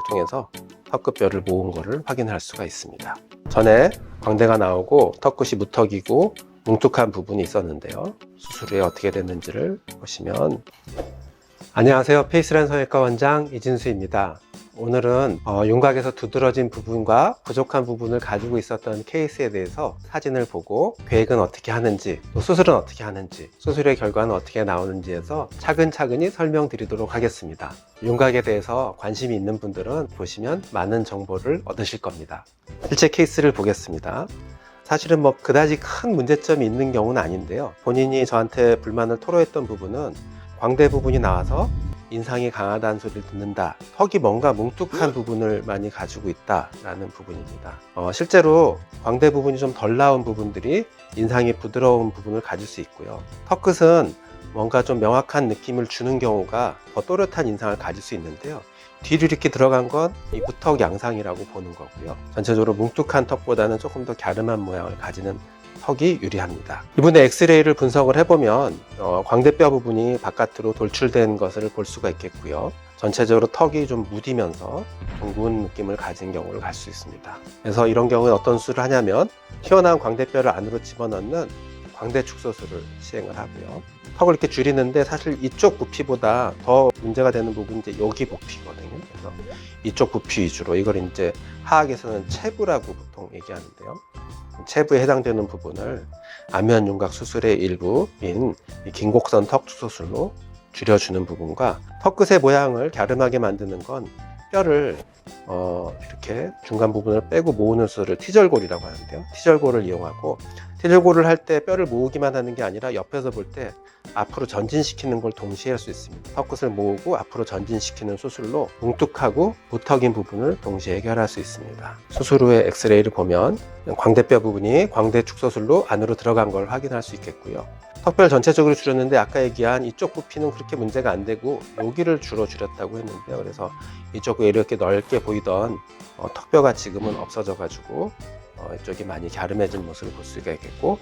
통해서 턱끝뼈를 모은 것을 확인할 수가 있습니다. 전에 광대가 나오고 턱끝이 무턱이고 뭉툭한 부분이 있었는데요. 수술 후에 어떻게 됐는지를 보시면, 안녕하세요. 페이스라인 성형외과 원장 이진수입니다. 오늘은 윤곽에서 두드러진 부분과 부족한 부분을 가지고 있었던 케이스에 대해서 사진을 보고 계획은 어떻게 하는지, 또 수술은 어떻게 하는지, 수술의 결과는 어떻게 나오는지에서 차근차근히 설명드리도록 하겠습니다. 윤곽에 대해서 관심이 있는 분들은 보시면 많은 정보를 얻으실 겁니다. 실제 케이스를 보겠습니다. 사실은 그다지 큰 문제점이 있는 경우는 아닌데요. 본인이 저한테 불만을 토로했던 부분은 광대 부분이 나와서 인상이 강하다는 소리를 듣는다, 턱이 뭔가 뭉툭한 부분을 많이 가지고 있다라는 부분입니다. 실제로 광대 부분이 좀 덜 나온 부분들이 인상이 부드러운 부분을 가질 수 있고요. 턱끝은 뭔가 좀 명확한 느낌을 주는 경우가 더 또렷한 인상을 가질 수 있는데요. 뒤로 이렇게 들어간 건 이 무턱 양상이라고 보는 거고요. 전체적으로 뭉툭한 턱보다는 조금 더 갸름한 모양을 가지는 턱이 유리합니다. 이번에 엑스레이를 분석을 해보면 광대뼈 부분이 바깥으로 돌출된 것을 볼 수가 있겠고요. 전체적으로 턱이 좀 무디면서 둥근 느낌을 가진 경우를 갈 수 있습니다. 그래서 이런 경우에 어떤 수술을 하냐면 튀어나온 광대뼈를 안으로 집어넣는 광대 축소술을 시행을 하고요. 턱을 이렇게 줄이는데 사실 이쪽 부피보다 더 문제가 되는 부분이 이제 여기 부피거든요. 그래서 이쪽 부피 위주로, 이걸 이제 하학에서는 체부라고 보통 얘기하는데요. 체부에 해당되는 부분을 안면 윤곽 수술의 일부인 긴곡선 턱 축소술로 줄여주는 부분과, 턱끝의 모양을 갸름하게 만드는 건 뼈를 이렇게 중간 부분을 빼고 모으는 수술을 티절골이라고 하는데요. 티절골을 이용하고, 티절골을 할 때 뼈를 모으기만 하는 게 아니라 옆에서 볼 때 앞으로 전진시키는 걸 동시에 할 수 있습니다. 턱끝을 모으고 앞으로 전진시키는 수술로 뭉툭하고 무턱인 부분을 동시에 해결할 수 있습니다. 수술 후에 엑스레이를 보면 광대뼈 부분이 광대 축소술로 안으로 들어간 걸 확인할 수 있겠고요. 턱뼈를 전체적으로 줄였는데 아까 얘기한 이쪽 부피는 그렇게 문제가 안 되고 여기를 주로 줄였다고 했는데요. 그래서 이쪽에 이렇게 넓게 보이던 턱뼈가 지금은 없어져 가지고 이쪽이 많이 갸름해진 모습을 볼 수가 있겠고,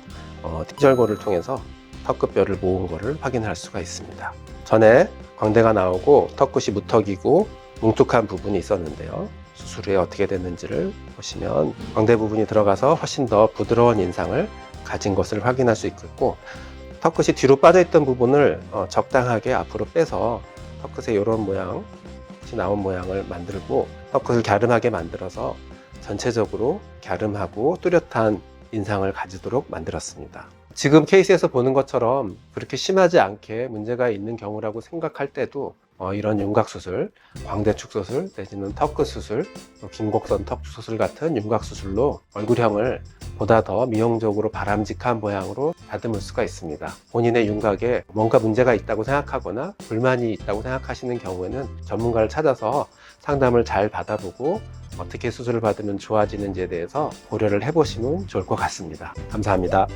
티절골을 통해서 턱끝뼈를 모은 것을 확인할 수가 있습니다. 전에 광대가 나오고 턱끝이 무턱이고 뭉툭한 부분이 있었는데요. 수술 후에 어떻게 됐는지를 보시면 광대 부분이 들어가서 훨씬 더 부드러운 인상을 가진 것을 확인할 수 있겠고, 턱끝이 뒤로 빠져있던 부분을 적당하게 앞으로 빼서 턱끝에 이런 모양, 나온 모양을 만들고 턱끝을 갸름하게 만들어서 전체적으로 갸름하고 뚜렷한 인상을 가지도록 만들었습니다. 지금 케이스에서 보는 것처럼 그렇게 심하지 않게 문제가 있는 경우라고 생각할 때도 이런 윤곽 수술, 광대 축소술 내지는 턱끝 수술, 긴곡선 턱 수술 같은 윤곽 수술로 얼굴형을 보다 더 미용적으로 바람직한 모양으로 다듬을 수가 있습니다. 본인의 윤곽에 뭔가 문제가 있다고 생각하거나 불만이 있다고 생각하시는 경우에는 전문가를 찾아서 상담을 잘 받아보고 어떻게 수술을 받으면 좋아지는지에 대해서 고려를 해보시면 좋을 것 같습니다. 감사합니다.